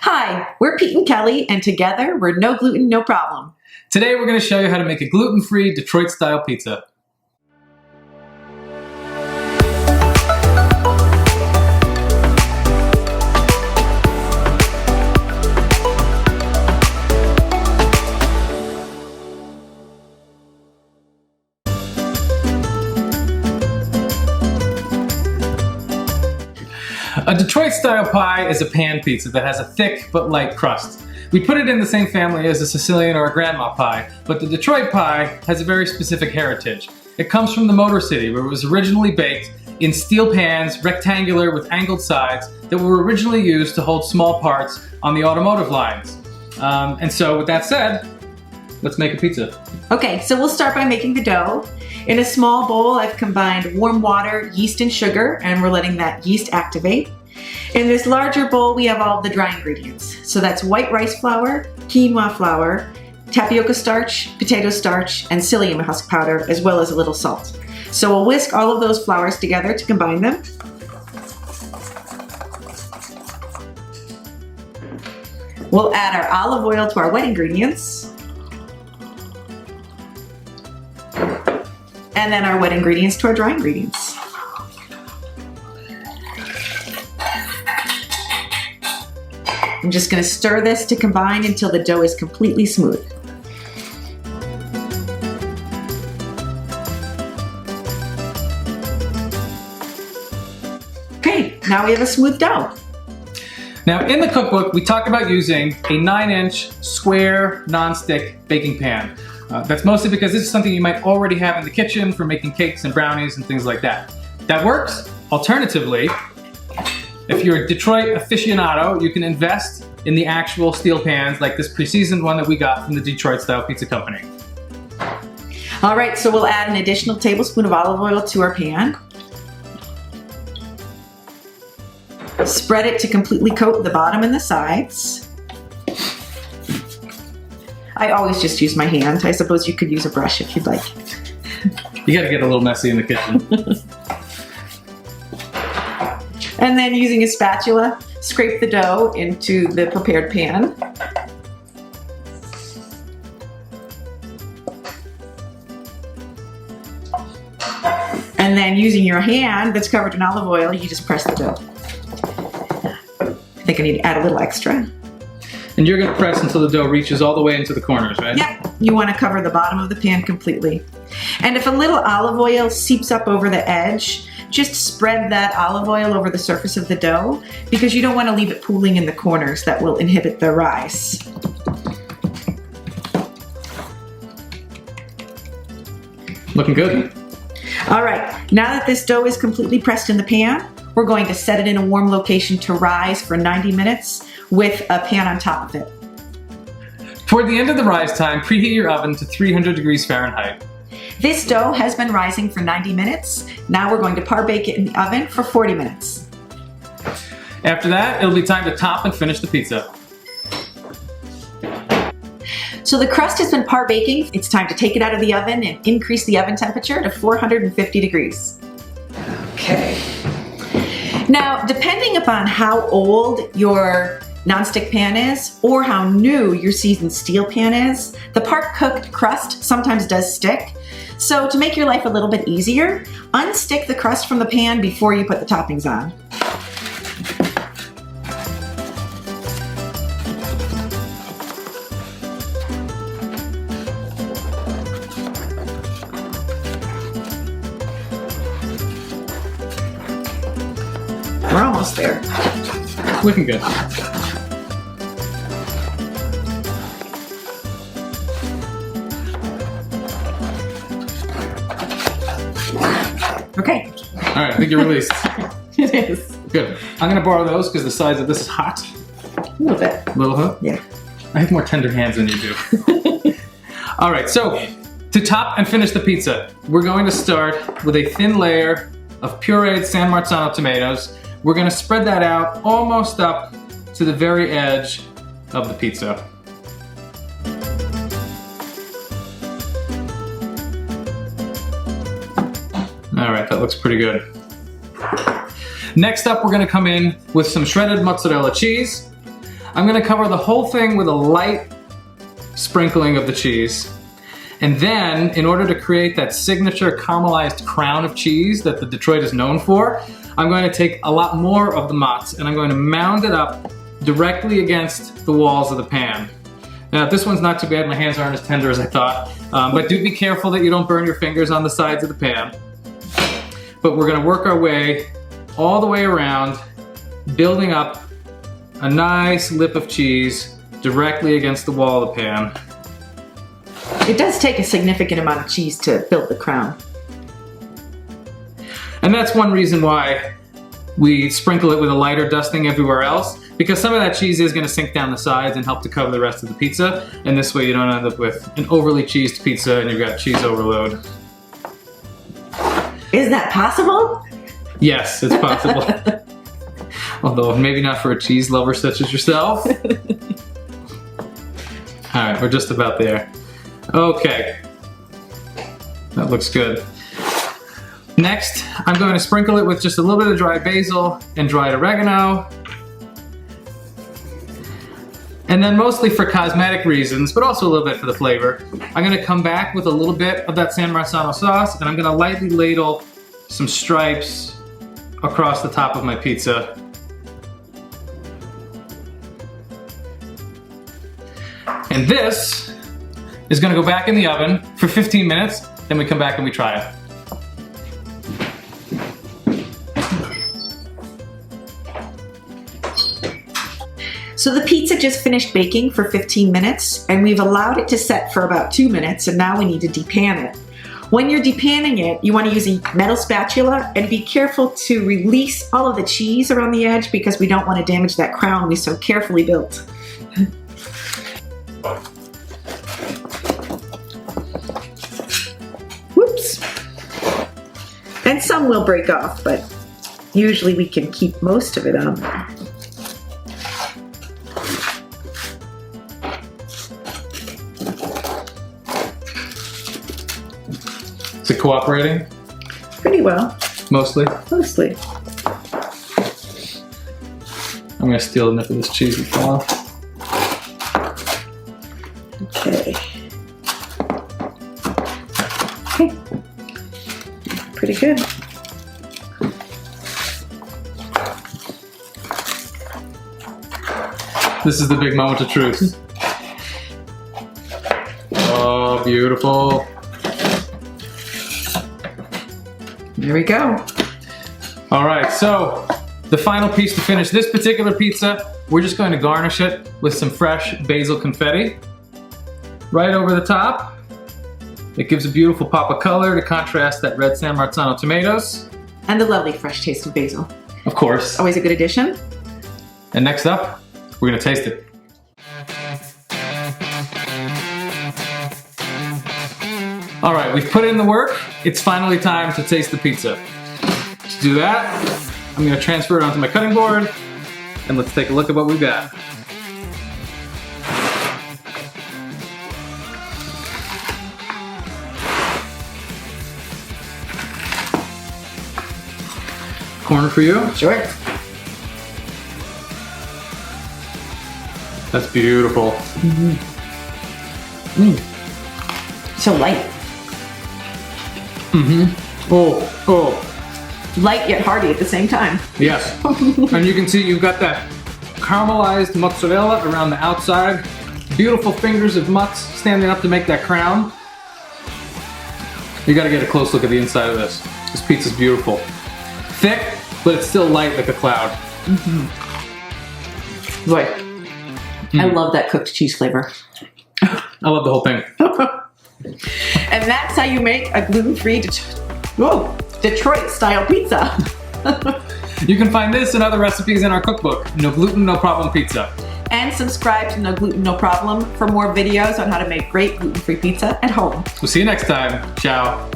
Hi, we're Pete and Kelly, and together we're No Gluten, No Problem. Today we're going to show you how to make a gluten-free Detroit-style pizza. A Detroit-style pie is a pan pizza that has a thick but light crust. We put it in the same family as a Sicilian or a grandma pie, but the Detroit pie has a very specific heritage. It comes from the Motor City, where it was originally baked in steel pans, rectangular with angled sides, that were originally used to hold small parts on the automotive lines. And so with that said, let's make a pizza. Okay, so we'll start by making the dough. In a small bowl, I've combined warm water, yeast, and sugar, and we're letting that yeast activate. In this larger bowl, we have all the dry ingredients. So that's white rice flour, quinoa flour, tapioca starch, potato starch, and psyllium husk powder, as well as a little salt. So we'll whisk all of those flours together to combine them. We'll add our olive oil to our wet ingredients. And then our wet ingredients to our dry ingredients. I'm just going to stir this to combine until the dough is completely smooth. Okay, now we have a smooth dough. Now in the cookbook, we talk about using a 9-inch square non-stick baking pan. That's mostly because this is something you might already have in the kitchen for making cakes and brownies and things like that. That works. Alternatively, if you're a Detroit aficionado, you can invest in the actual steel pans like this pre-seasoned one that we got from the Detroit Style Pizza Company. All right, so we'll add an additional tablespoon of olive oil to our pan. Spread it to completely coat the bottom and the sides. I always just use my hand. I suppose you could use a brush if you'd like. You gotta get a little messy in the kitchen. And then using a spatula, scrape the dough into the prepared pan. And then using your hand that's covered in olive oil, you just press the dough. I think I need to add a little extra. And you're gonna press until the dough reaches all the way into the corners, right? Yep, you want to cover the bottom of the pan completely. And if a little olive oil seeps up over the edge, just spread that olive oil over the surface of the dough because you don't want to leave it pooling in the corners. That will inhibit the rise. Looking good. All right, now that this dough is completely pressed in the pan, we're going to set it in a warm location to rise for 90 minutes with a pan on top of it. Toward the end of the rise time, preheat your oven to 300 degrees Fahrenheit. This dough has been rising for 90 minutes. Now we're going to par bake it in the oven for 40 minutes. After that, it'll be time to top and finish the pizza. So the crust has been par baking. It's time to take it out of the oven and increase the oven temperature to 450 degrees. Okay. Now, depending upon how old your nonstick pan is or how new your seasoned steel pan is, the part-cooked crust sometimes does stick. So to make your life a little bit easier, unstick the crust from the pan before you put the toppings on. We're almost there. Looking good. Okay. All right, I think you're released. It is. Good. I'm gonna borrow those because the size of this is hot. A little bit. A little hot? Yeah. I have more tender hands than you do. All right, so to top and finish the pizza, we're going to start with a thin layer of pureed San Marzano tomatoes. We're gonna spread that out almost up to the very edge of the pizza. All right, that looks pretty good. Next up, we're gonna come in with some shredded mozzarella cheese. I'm gonna cover the whole thing with a light sprinkling of the cheese. And then, in order to create that signature caramelized crown of cheese that the Detroit is known for, I'm going to take a lot more of the mozz and I'm going to mound it up directly against the walls of the pan. Now, this one's not too bad. My hands aren't as tender as I thought. But do be careful that you don't burn your fingers on the sides of the pan. But we're gonna work our way all the way around, building up a nice lip of cheese directly against the wall of the pan. It does take a significant amount of cheese to build the crown. And that's one reason why we sprinkle it with a lighter dusting everywhere else, because some of that cheese is going to sink down the sides and help to cover the rest of the pizza. And this way you don't end up with an overly cheesed pizza and you've got cheese overload. Is that possible? Yes, it's possible. Although maybe not for a cheese lover such as yourself. All right, we're just about there. Okay, that looks good. Next, I'm going to sprinkle it with just a little bit of dry basil and dried oregano. And then mostly for cosmetic reasons, but also a little bit for the flavor, I'm gonna come back with a little bit of that San Marzano sauce and I'm gonna lightly ladle some stripes across the top of my pizza. And this is gonna go back in the oven for 15 minutes, then we come back and we try it. So the pizza just finished baking for 15 minutes and we've allowed it to set for about 2 minutes and now we need to depan it. When you're depanning it, you want to use a metal spatula and be careful to release all of the cheese around the edge because we don't want to damage that crown we so carefully built. Whoops. And some will break off, but usually we can keep most of it on there. Is it cooperating? Pretty well. Mostly? Mostly. I'm gonna steal enough of this cheese and fall off. Okay. Okay. Pretty good. This is the big moment of truth. Oh, beautiful. There we go. All right, so the final piece to finish this particular pizza, we're just going to garnish it with some fresh basil confetti right over the top. It gives a beautiful pop of color to contrast that red San Marzano tomatoes. And the lovely fresh taste of basil. Of course. Always a good addition. And next up, we're gonna taste it. All right, we've put in the work. It's finally time to taste the pizza. To do that, I'm gonna transfer it onto my cutting board and let's take a look at what we've got. Corner for you. Sure. That's beautiful. So light. Oh, Light yet hearty at the same time. yes. And you can see you've got that caramelized mozzarella around the outside. Beautiful fingers of mozz standing up to make that crown. You gotta get a close look at the inside of this. This pizza's beautiful. Thick, but it's still light like a cloud. Boy, I love that cooked cheese flavor. I love the whole thing. And that's how you make a gluten-free Detroit-style pizza. You can find this and other recipes in our cookbook, No Gluten, No Problem Pizza. And subscribe to No Gluten, No Problem for more videos on how to make great gluten-free pizza at home. We'll see you next time. Ciao.